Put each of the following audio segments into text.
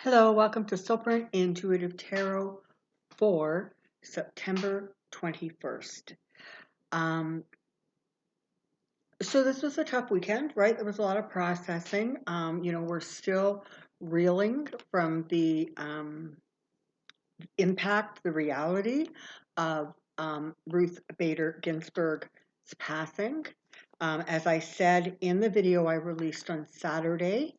Hello, welcome to Soulprint Intuitive Tarot for September 21st. So this was a tough weekend, right? There was a lot of processing. We're still reeling from the impact, the reality of Ruth Bader Ginsburg's passing. As I said in the video I released on Saturday,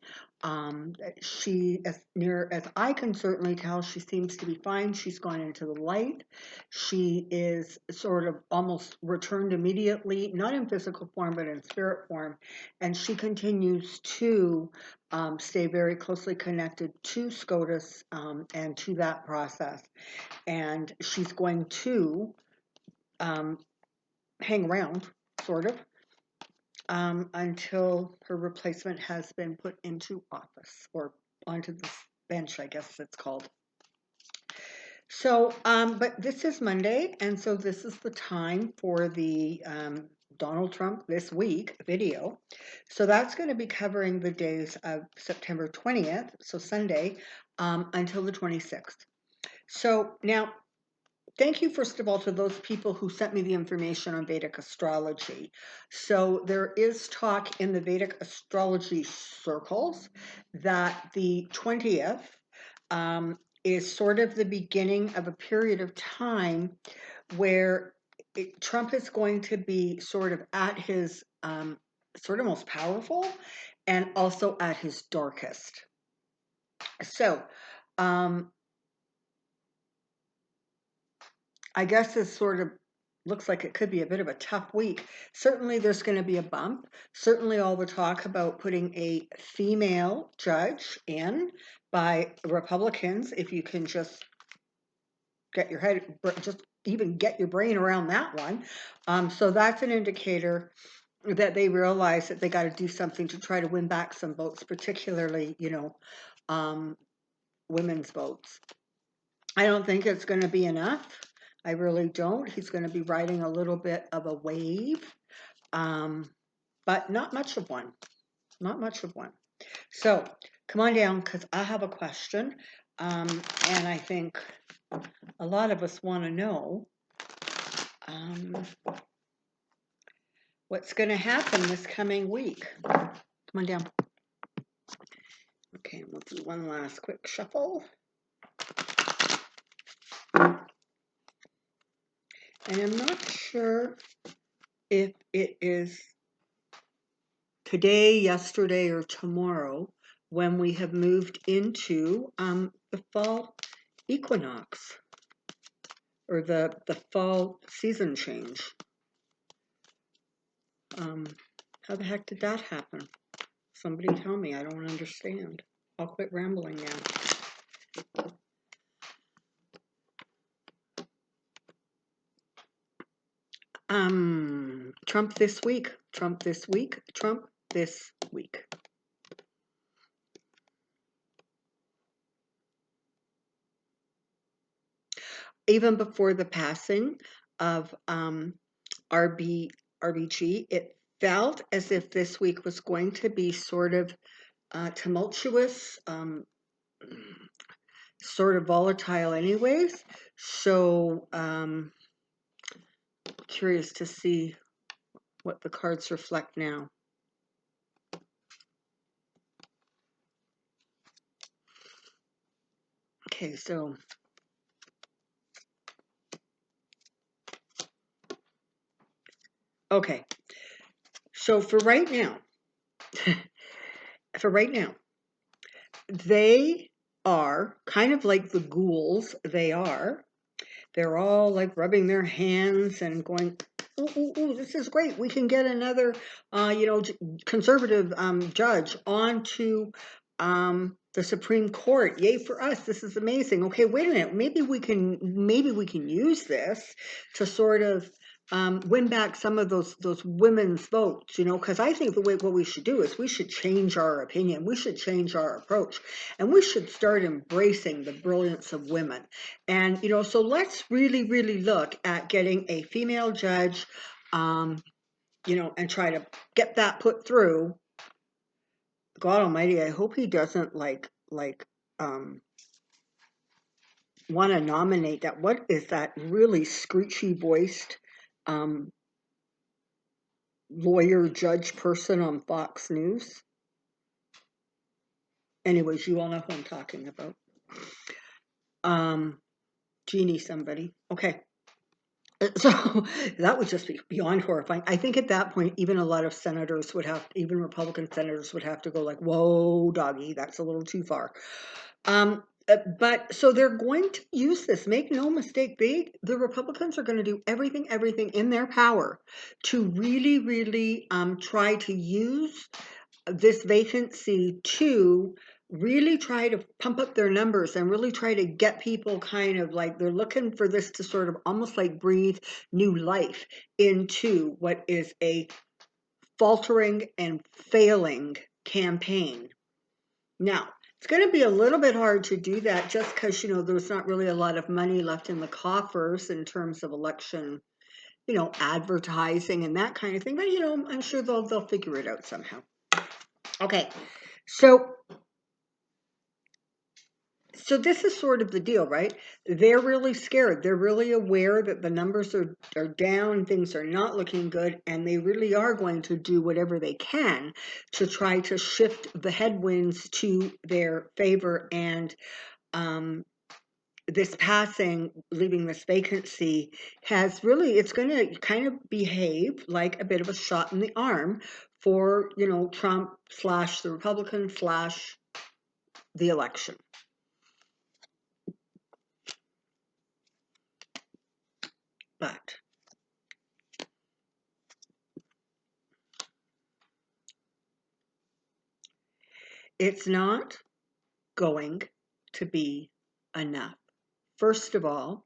she, as near as I can certainly tell, she seems to be fine. She's gone into the light. She is sort of almost returned immediately, not in physical form, but in spirit form. And she continues to stay very closely connected to SCOTUS and to that process. And she's going to hang around, sort of, until her replacement has been put into office, or onto the bench, I guess it's called. So, but this is Monday, and so this is the time for the Donald Trump This Week video. So that's going to be covering the days of September 20th, so Sunday, until the 26th. So now, thank you, first of all, to those people who sent me the information on Vedic astrology. So there is talk in the Vedic astrology circles that the 20th is sort of the beginning of a period of time where Trump is going to be sort of at his sort of most powerful and also at his darkest. So, I guess this sort of looks like it could be a bit of a tough week. Certainly there's going to be a bump. Certainly all the talk about putting a female judge in by Republicans, if you can just get your head, just even get your brain around that one. So that's an indicator that they realize that they got to do something to try to win back some votes, particularly, women's votes. I don't think it's going to be enough. I really don't. He's going to be riding a little bit of a wave, but not much of one. Not much of one. So come on down, because I have a question, and I think a lot of us want to know what's going to happen this coming week. Come on down. Okay, we'll do one last quick shuffle. And I'm not sure if it is today, yesterday, or tomorrow when we have moved into the fall equinox, or the fall season change. How the heck did that happen? Somebody tell me. I don't understand. I'll quit rambling now. Trump this week. Trump this week. Trump this week. Even before the passing of RBG, it felt as if this week was going to be sort of tumultuous, sort of volatile anyways. So curious to see what the cards reflect now. Okay, so okay. So for right now, they are kind of like the ghouls they are. They're all like rubbing their hands and going, ooh, this is great. We can get another, conservative judge onto the Supreme Court. Yay for us. This is amazing. Okay, wait a minute. Maybe we can use this to sort of win back some of those women's votes, because I think what we should do is we should change our opinion. We should change our approach, and we should start embracing the brilliance of women. And, so let's really, really look at getting a female judge, and try to get that put through. God almighty, I hope he doesn't like want to nominate that. What is that really screechy voiced lawyer judge person on Fox News? Anyways, you all know who I'm talking about. Jeannie somebody. Okay. So that would just be beyond horrifying. I think at that point, even a lot of senators would have, even Republican senators would have to go like, whoa, doggy, that's a little too far. But so they're going to use this. Make no mistake, the Republicans are going to do everything in their power to really, really try to use this vacancy to really try to pump up their numbers and really try to get people kind of like they're looking for this to sort of almost like breathe new life into what is a faltering and failing campaign. Now, it's going to be a little bit hard to do that just because, there's not really a lot of money left in the coffers in terms of election, advertising and that kind of thing. But, I'm sure they'll figure it out somehow. Okay, so this is sort of the deal, right? They're really scared. They're really aware that the numbers are down, things are not looking good, and they really are going to do whatever they can to try to shift the headwinds to their favor. And this passing, leaving this vacancy, it's going to kind of behave like a bit of a shot in the arm for, Trump / the Republican / the election. But it's not going to be enough. First of all,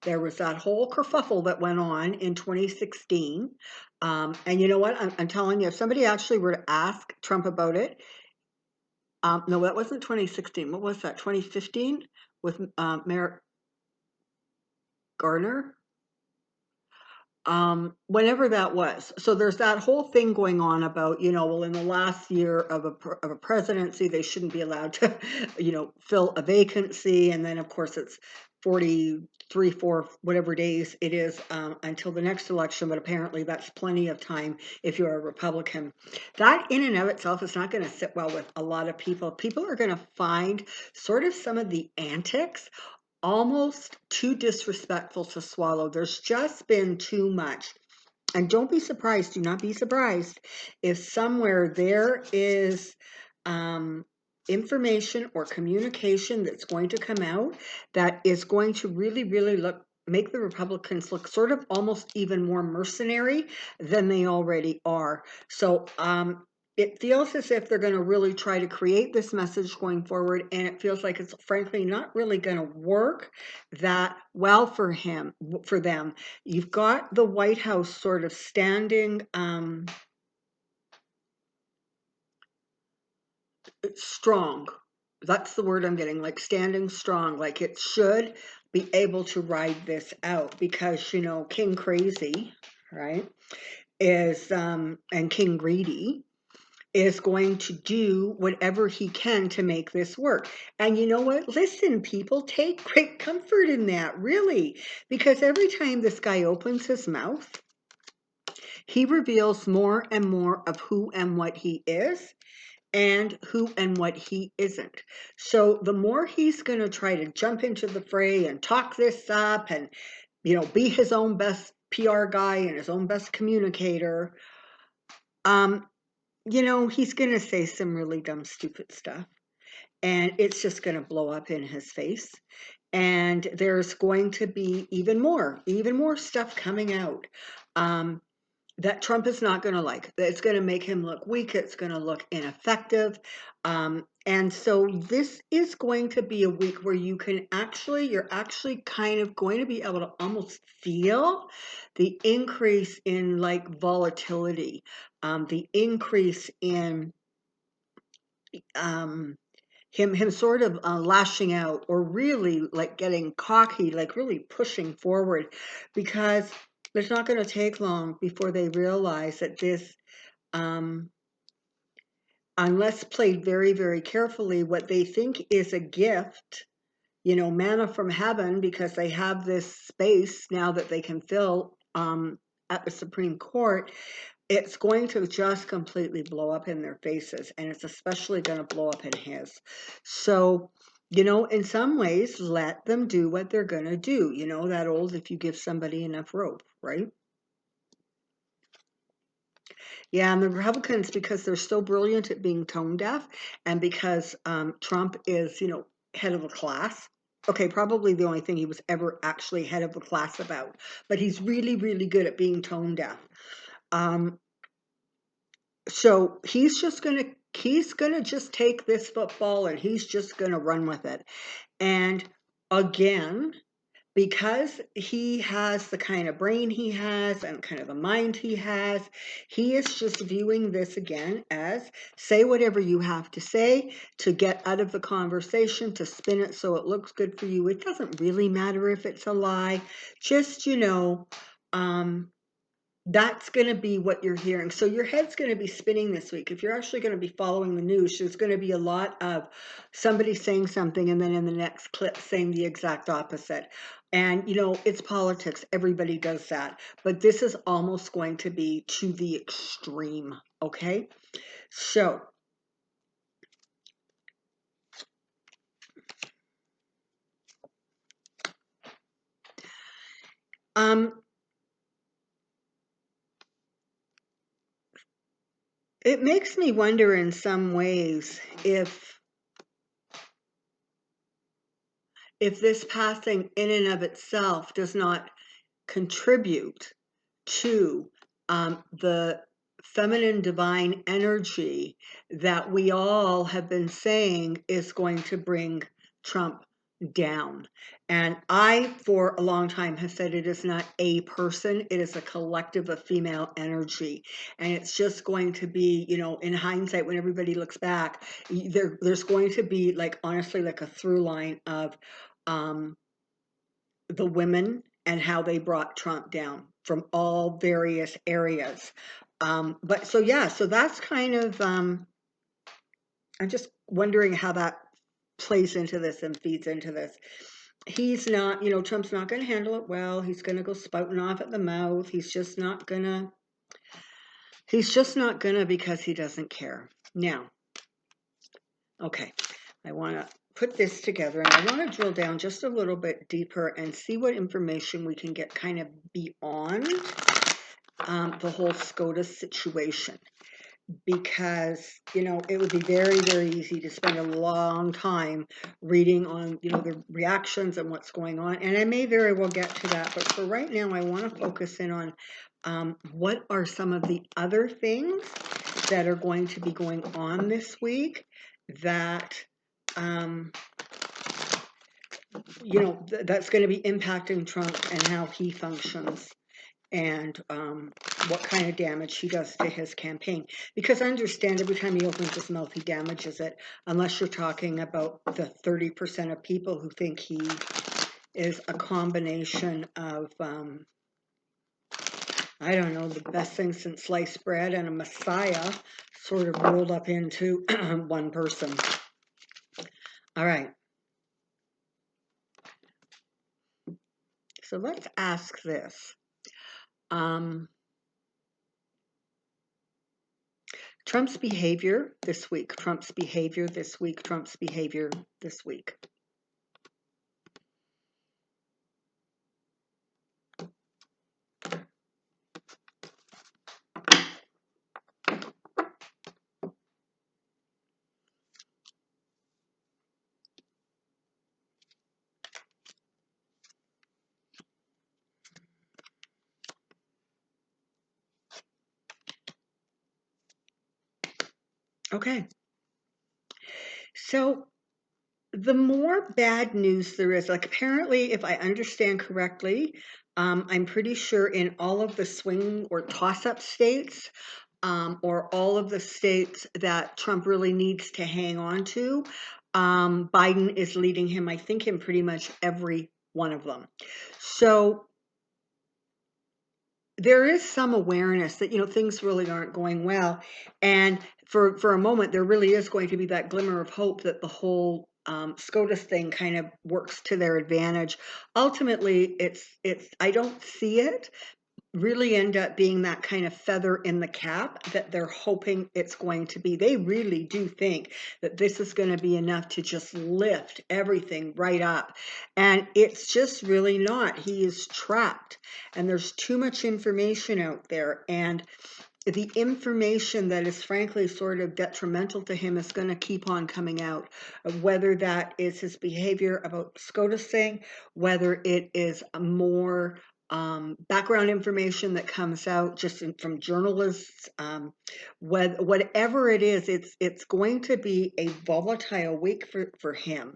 there was that whole kerfuffle that went on in 2016. And you know what? I'm telling you, if somebody actually were to ask Trump about it, no, that wasn't 2016. What was that? 2015 with Merrick Garner? Whenever that was. So there's that whole thing going on about, well, in the last year of a presidency, they shouldn't be allowed to, fill a vacancy. And then, of course, it's 43, 4, whatever days it is until the next election. But apparently that's plenty of time if you're a Republican. That in and of itself is not going to sit well with a lot of people. People are going to find sort of some of the antics almost too disrespectful to swallow. There's just been too much. And don't be surprised, do not be surprised if somewhere there is information or communication that's going to come out that is going to really, really make the Republicans look sort of almost even more mercenary than they already are. So it feels as if they're going to really try to create this message going forward, and it feels like it's frankly not really going to work that well for them. You've got the White House sort of standing strong. That's the word I'm getting, like standing strong, like it should be able to ride this out because, King Crazy, right, is, and King Greedy is going to do whatever he can to make this work. And you know what? Listen, people, take great comfort in that, really, because every time this guy opens his mouth, he reveals more and more of who and what he is and who and what he isn't. So the more he's going to try to jump into the fray and talk this up and, be his own best PR guy and his own best communicator, he's going to say some really dumb, stupid stuff. And it's just going to blow up in his face. And there's going to be even more stuff coming out that Trump is not going to like. It's going to make him look weak. It's going to look ineffective. And so this is going to be a week where you're actually kind of going to be able to almost feel the increase in like volatility, the increase in him sort of lashing out or really like getting cocky, like really pushing forward, because it's not going to take long before they realize that this unless played very, very carefully, what they think is a gift, manna from heaven, because they have this space now that they can fill at the Supreme Court, it's going to just completely blow up in their faces, and it's especially going to blow up in his. So, in some ways, let them do what they're going to do. That old, if you give somebody enough rope, right? Yeah, and the Republicans, because they're so brilliant at being tone deaf, and because Trump is, head of the class. Okay, probably the only thing he was ever actually head of the class about, but he's really, really good at being tone deaf. So he's gonna just take this football and he's just gonna run with it. And again, because he has the kind of brain he has and kind of the mind he has, he is just viewing this again as say whatever you have to say to get out of the conversation, to spin it so it looks good for you. It doesn't really matter if it's a lie. Just, that's going to be what you're hearing. So your head's going to be spinning this week. If you're actually going to be following the news, there's going to be a lot of somebody saying something and then in the next clip saying the exact opposite. And, it's politics. Everybody does that. But this is almost going to be to the extreme. Okay? So, it makes me wonder in some ways if this passing in and of itself does not contribute to the feminine divine energy that we all have been saying is going to bring Trump down. And I, for a long time, have said it is not a person, it is a collective of female energy. And it's just going to be, in hindsight, when everybody looks back, there's going to be, like, honestly, like a through line of the women and how they brought Trump down from all various areas. But so, yeah, so that's kind of, I'm just wondering how that plays into this and feeds into this. He's not, Trump's not going to handle it well. He's going to go spouting off at the mouth. He's just not going to because he doesn't care. Now, okay, I want to put this together and I want to drill down just a little bit deeper and see what information we can get kind of beyond the whole SCOTUS situation, because it would be very, very easy to spend a long time reading on the reactions and what's going on, and I may very well get to that, but for right now I want to focus in on what are some of the other things that are going to be going on this week that that's going to be impacting Trump and how he functions, and what kind of damage he does to his campaign. Because I understand every time he opens his mouth, he damages it, unless you're talking about the 30% of people who think he is a combination of, I don't know, the best thing since sliced bread and a messiah sort of rolled up into one person. All right. So let's ask this. Trump's behavior this week, Trump's behavior this week, Trump's behavior this week. Okay. So the more bad news there is, like apparently, if I understand correctly, I'm pretty sure in all of the swing or toss-up states, or all of the states that Trump really needs to hang on to, Biden is leading him, I think, in pretty much every one of them. So there is some awareness that things really aren't going well, and for a moment, there really is going to be that glimmer of hope that the whole SCOTUS thing kind of works to their advantage. Ultimately, I don't see it really end up being that kind of feather in the cap that they're hoping it's going to be. They really do think that this is going to be enough to just lift everything right up. And it's just really not. He is trapped, and there's too much information out there. And the information that is frankly sort of detrimental to him is going to keep on coming out, whether that is his behavior about SCOTUS thing, whether it is more background information that comes out just from journalists, whatever it is, it's going to be a volatile week for him.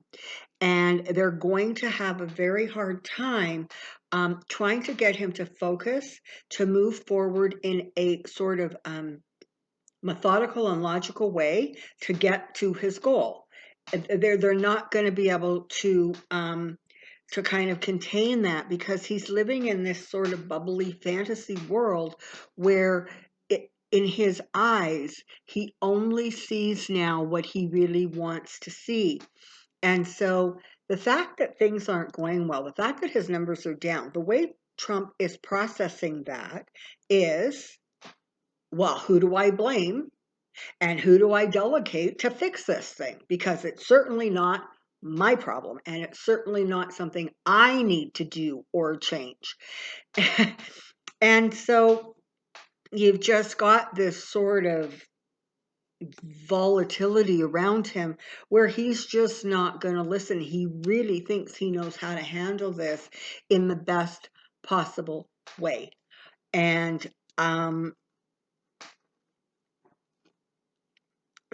And they're going to have a very hard time trying to get him to focus, to move forward in a sort of methodical and logical way to get to his goal. They're not going to be able to kind of contain that, because he's living in this sort of bubbly fantasy world where in his eyes, he only sees now what he really wants to see. And so the fact that things aren't going well, the fact that his numbers are down, the way Trump is processing that is, well, who do I blame and who do I delegate to fix this thing? Because it's certainly not my problem, and it's certainly not something I need to do or change. And so you've just got this sort of volatility around him where he's just not going to listen. He really thinks he knows how to handle this in the best possible way. And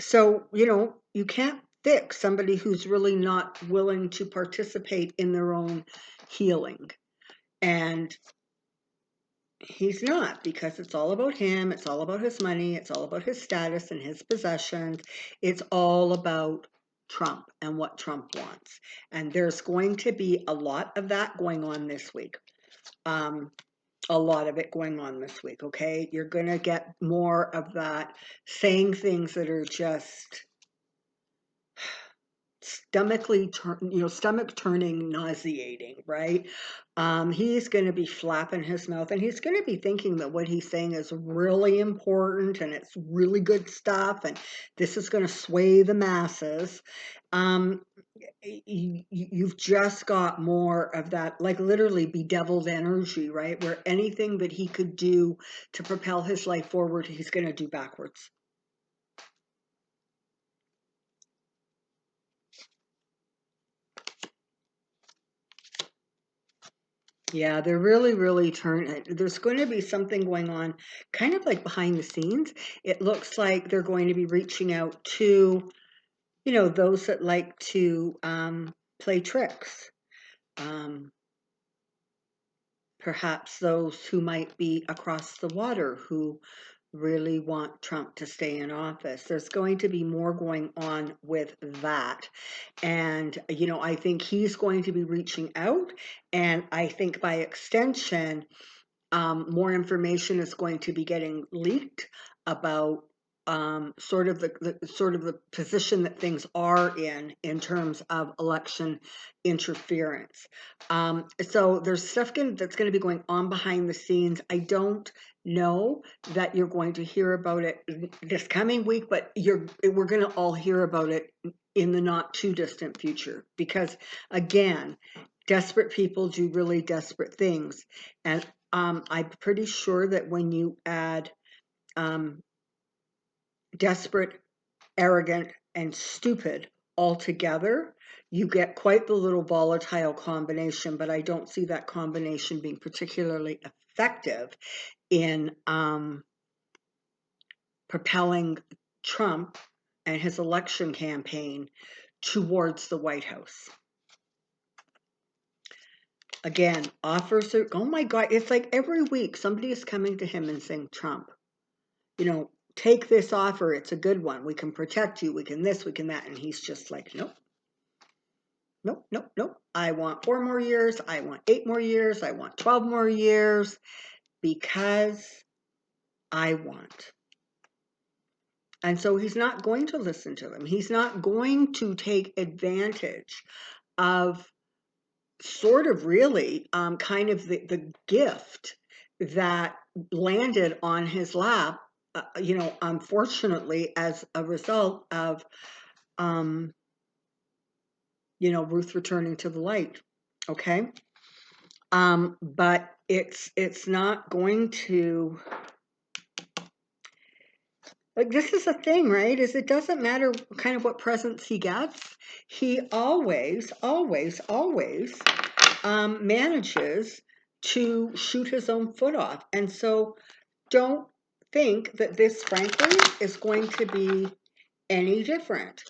so, you can't fix somebody who's really not willing to participate in their own healing. And he's not, because it's all about him. It's all about his money. It's all about his status and his possessions. It's all about Trump and what Trump wants. And there's going to be a lot of that going on this week. A lot of it going on this week, okay? You're going to get more of that, saying things that are just stomach turning, nauseating, right? He's going to be flapping his mouth, and he's going to be thinking that what he's saying is really important and it's really good stuff, and this is going to sway the masses. You've just got more of that, like literally bedeviled energy, right? Where anything that he could do to propel his life forward, he's going to do backwards. Yeah, they're really, really there's going to be something going on kind of like behind the scenes. It looks like they're going to be reaching out to, those that like to play tricks. Perhaps those who might be across the water who really want Trump to stay in office. There's going to be more going on with that. And, I think he's going to be reaching out. And I think by extension, more information is going to be getting leaked about sort of the position that things are in terms of election interference. So there's stuff that's going to be going on behind the scenes. I don't know that you're going to hear about it this coming week, but we're going to all hear about it in the not too distant future, because again, desperate people do really desperate things. And I'm pretty sure that when you add desperate, arrogant, and stupid all together, you get quite the little volatile combination, but I don't see that combination being particularly effective in propelling Trump and his election campaign towards the White House. Again, offers are, oh my God, it's like every week somebody is coming to him and saying, Trump, take this offer. It's a good one. We can protect you. We can this, we can that. And he's just like, nope. Nope, nope, nope. I want 4 more years. I want 8 more years. I want 12 more years, because I want. And so he's not going to listen to them. He's not going to take advantage of sort of really kind of the gift that landed on his lap, unfortunately, as a result of, Ruth returning to the light. Okay. But it's not going to, like, this is the thing, right? Is it doesn't matter kind of what presents he gets. He always, always, always manages to shoot his own foot off. And so don't think that this, frankly, is going to be any different.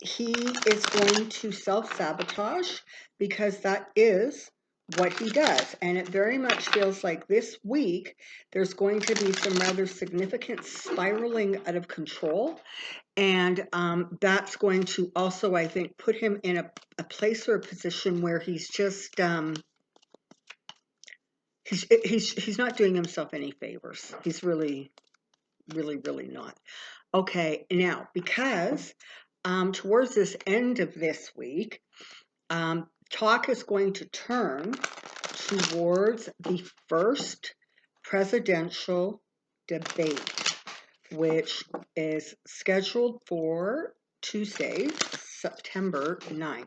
He is going to self-sabotage because that is what he does. And it very much feels like this week there's going to be some rather significant spiraling out of control. And that's going to also, I think, put him in a place or a position where he's just, he's not doing himself any favors. He's really, really, really not. Okay, now, because towards this end of this week, talk is going to turn towards the first presidential debate, which is scheduled for Tuesday, September 9th.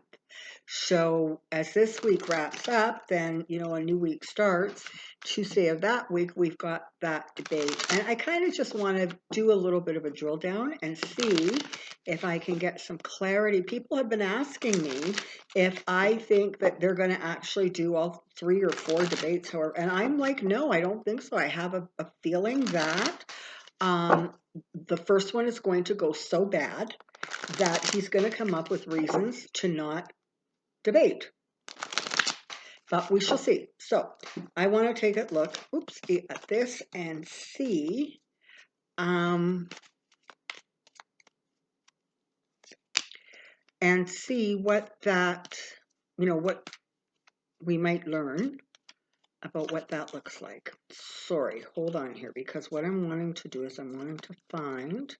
So as this week wraps up, then, a new week starts. Tuesday of that week, we've got that debate. And I kind of just want to do a little bit of a drill down and see if I can get some clarity. People have been asking me if I think that they're going to actually do all 3 or 4 debates, however, and I'm like, no, I don't think so. I have a feeling that the first one is going to go so bad that he's going to come up with reasons to not debate. But we shall see. So I want to take a look, at this and see what that, what we might learn about what that looks like. Sorry, hold on here, because what I'm wanting to do is I'm wanting to find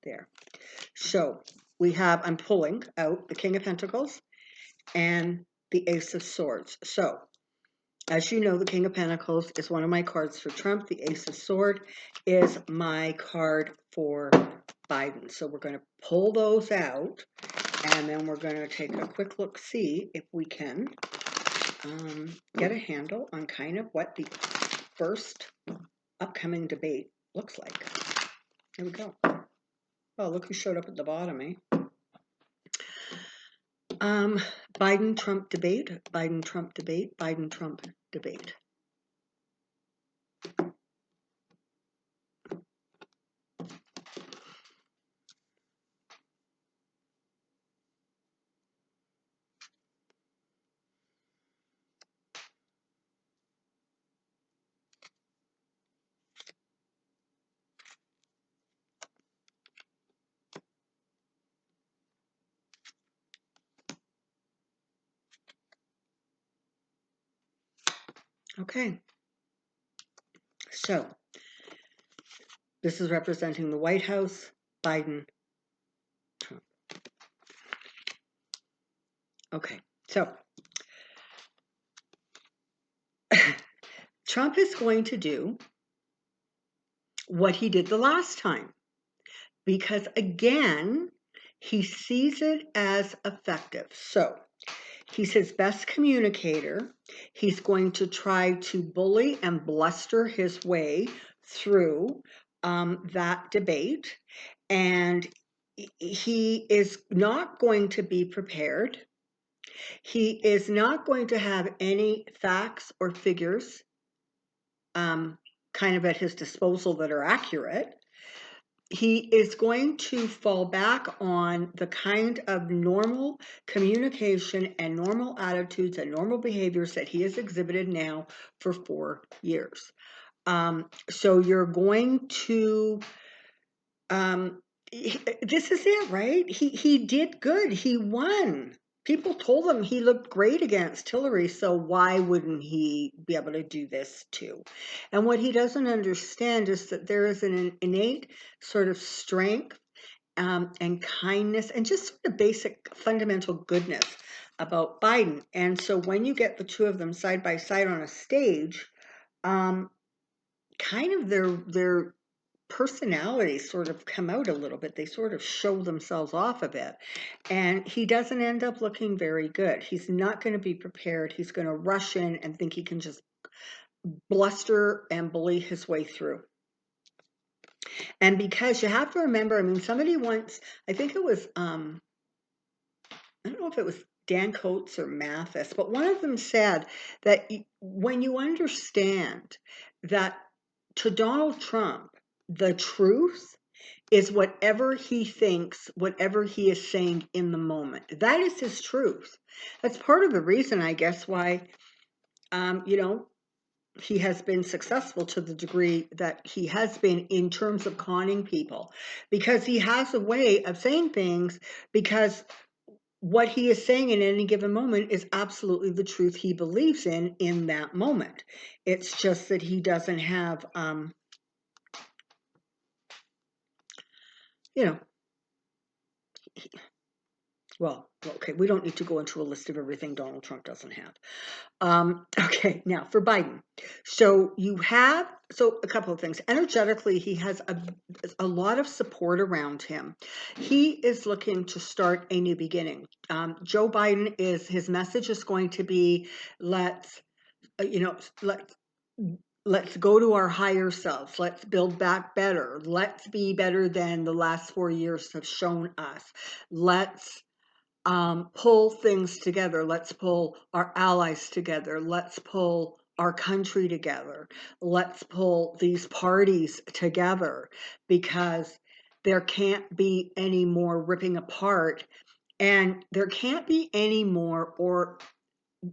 there. So I'm pulling out the King of Pentacles and the Ace of Swords. So as you know, the King of Pentacles is one of my cards for Trump. The Ace of Swords is my card for Biden. So we're going to pull those out, and then we're going to take a quick look, see if we can get a handle on kind of what the first upcoming debate looks like. Here we go. Oh, look who showed up at the bottom, eh? Biden-Trump debate, Biden-Trump debate, Biden-Trump debate. Okay, so this is representing the White House, Biden, Trump. Okay, so Trump is going to do what he did the last time, because again, he sees it as effective. So he's his best communicator. He's going to try to bully and bluster his way through that debate. And he is not going to be prepared. He is not going to have any facts or figures kind of at his disposal that are accurate. He is going to fall back on the kind of normal communication and normal attitudes and normal behaviors that he has exhibited now for 4 years. So you're going to, this is it, right? He did good. He won people told him he looked great against Hillary, so why wouldn't he be able to do this too? And what he doesn't understand is that there is an innate sort of strength and kindness and just sort of basic fundamental goodness about Biden. And so when you get the two of them side by side on a stage, kind of their personalities sort of come out a little bit. They sort of show themselves off a bit. And he doesn't end up looking very good. He's not going to be prepared. He's going to rush in and think he can just bluster and bully his way through. And because you have to remember, I mean, somebody once, I think it was, I don't know if it was Dan Coates or Mathis, but one of them said that when you understand that to Donald Trump, the truth is whatever he thinks, whatever he is saying in the moment. That is his truth. That's part of the reason, I guess, why, he has been successful to the degree that he has been in terms of conning people, because he has a way of saying things, because what he is saying in any given moment is absolutely the truth he believes in that moment. It's just that he doesn't have, well, okay, we don't need to go into a list of everything Donald Trump doesn't have. Okay, now for Biden. So a couple of things. Energetically, he has a lot of support around him. He is looking to start a new beginning. Joe Biden his message is going to be, let's go to our higher selves. Let's build back better. Let's be better than the last 4 years have shown us. Let's pull things together. Let's pull our allies together. Let's pull our country together. Let's pull these parties together, because there can't be any more ripping apart, and there can't be any more, or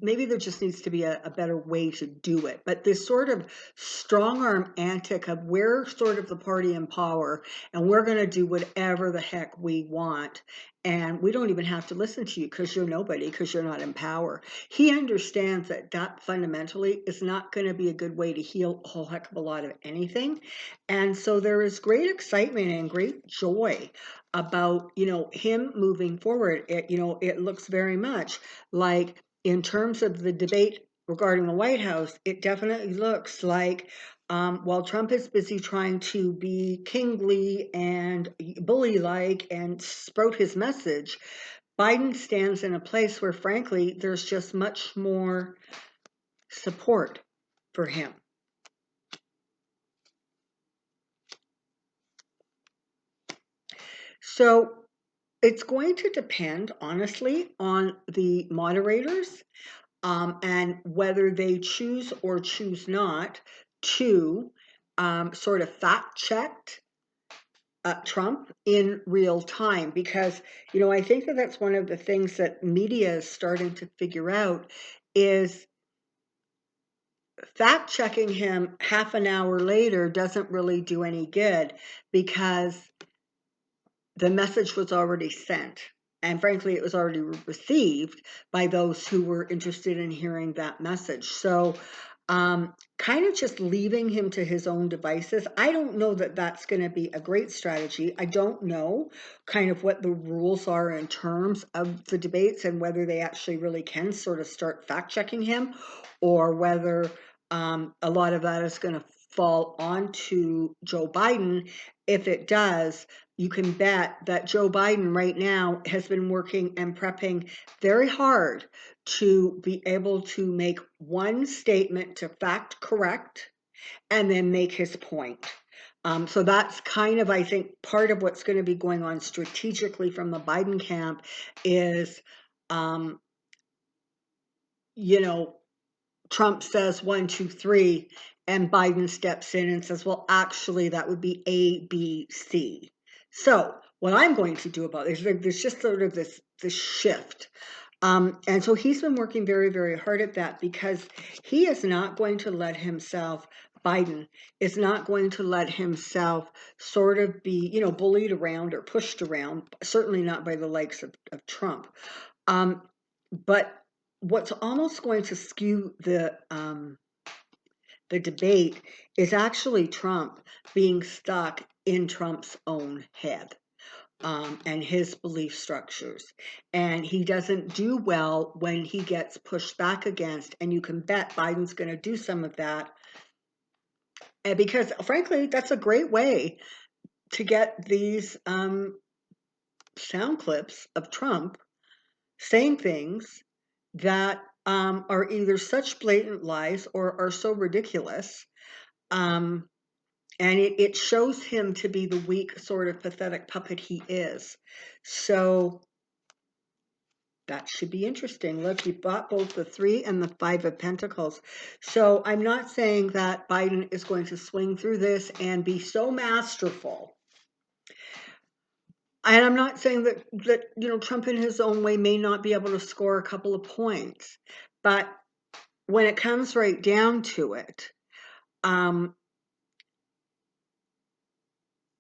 maybe there just needs to be a better way to do it. But this sort of strong arm antic of, we're sort of the party in power and we're going to do whatever the heck we want. And we don't even have to listen to you because you're nobody, because you're not in power. He understands that that fundamentally is not going to be a good way to heal a whole heck of a lot of anything. And so there is great excitement and great joy about, him moving forward. It looks very much like, in terms of the debate regarding the White House, it definitely looks like, while Trump is busy trying to be kingly and bully-like and sprout his message, Biden stands in a place where, frankly, there's just much more support for him. So it's going to depend, honestly, on the moderators, and whether they choose or choose not to sort of fact check Trump in real time. Because, I think that that's one of the things that media is starting to figure out, is fact checking him half an hour later doesn't really do any good, because the message was already sent. And frankly, it was already received by those who were interested in hearing that message. So kind of just leaving him to his own devices, I don't know that that's going to be a great strategy. I don't know kind of what the rules are in terms of the debates, and whether they actually really can sort of start fact checking him, or whether a lot of that is going to fall onto Joe Biden. If it does, you can bet that Joe Biden right now has been working and prepping very hard to be able to make one statement to fact correct and then make his point. So that's kind of, I think, part of what's going to be going on strategically from the Biden camp is, Trump says 1, 2, 3, and Biden steps in and says, well, actually, that would be A, B, C. So what I'm going to do about it is, there's just sort of this shift. And so he's been working very, very hard at that, because he is not going to let himself, Biden is not going to let himself sort of be, bullied around or pushed around, certainly not by the likes of Trump. But what's almost going to skew the debate is actually Trump being stuck in Trump's own head. And his belief structures. And he doesn't do well when he gets pushed back against, and you can bet Biden's going to do some of that. And because, frankly, that's a great way to get these sound clips of Trump saying things that are either such blatant lies or are so ridiculous. And it shows him to be the weak, sort of pathetic puppet he is. So that should be interesting. Look, you've got both the 3 and the 5 of Pentacles. So I'm not saying that Biden is going to swing through this and be so masterful. And I'm not saying that Trump in his own way may not be able to score a couple of points. But when it comes right down to it,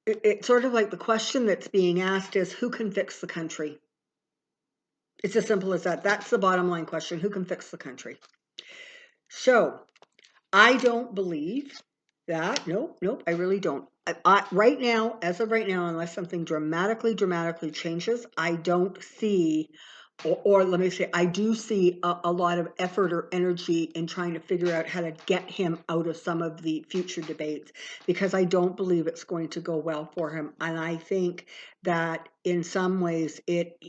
it's sort of like the question that's being asked is, who can fix the country? It's as simple as that. That's the bottom line question. Who can fix the country? So I don't believe that. Nope, I really don't. Right now, as of right now, unless something dramatically changes, I don't see, or let me say, I do see a lot of effort or energy in trying to figure out how to get him out of some of the future debates, because I don't believe it's going to go well for him. And I think that in some ways his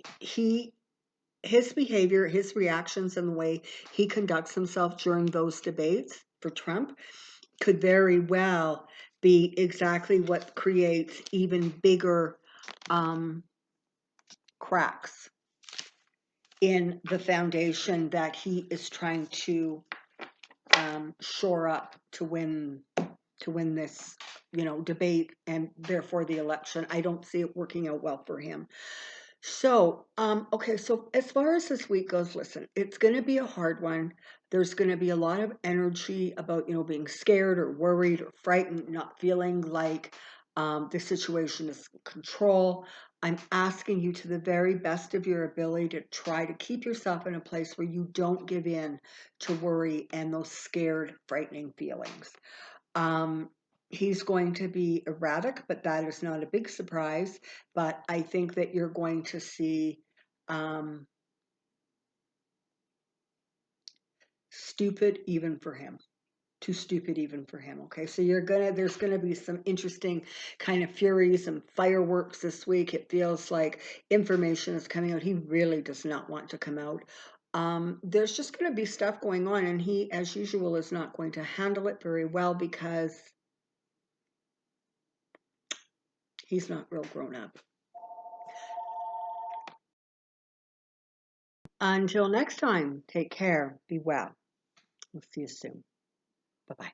behavior, his reactions, and the way he conducts himself during those debates for Trump could very well be exactly what creates even bigger cracks in the foundation that he is trying to shore up to win this debate and therefore the election. I don't see it working out well for him. So, okay, so as far as this week goes, listen, it's going to be a hard one. There's going to be a lot of energy about, being scared or worried or frightened, not feeling like the situation is in control. I'm asking you to the very best of your ability to try to keep yourself in a place where you don't give in to worry and those scared, frightening feelings. He's going to be erratic, but that is not a big surprise. But I think that you're going to see stupid even for him. Too stupid even for him. Okay, so there's gonna be some interesting kind of furies and fireworks this week. It feels like information is coming out. He really does not want to come out. There's just going to be stuff going on, and he, as usual, is not going to handle it very well because he's not real grown up. Until next time, take care, be well. We'll see you soon. Bye-bye.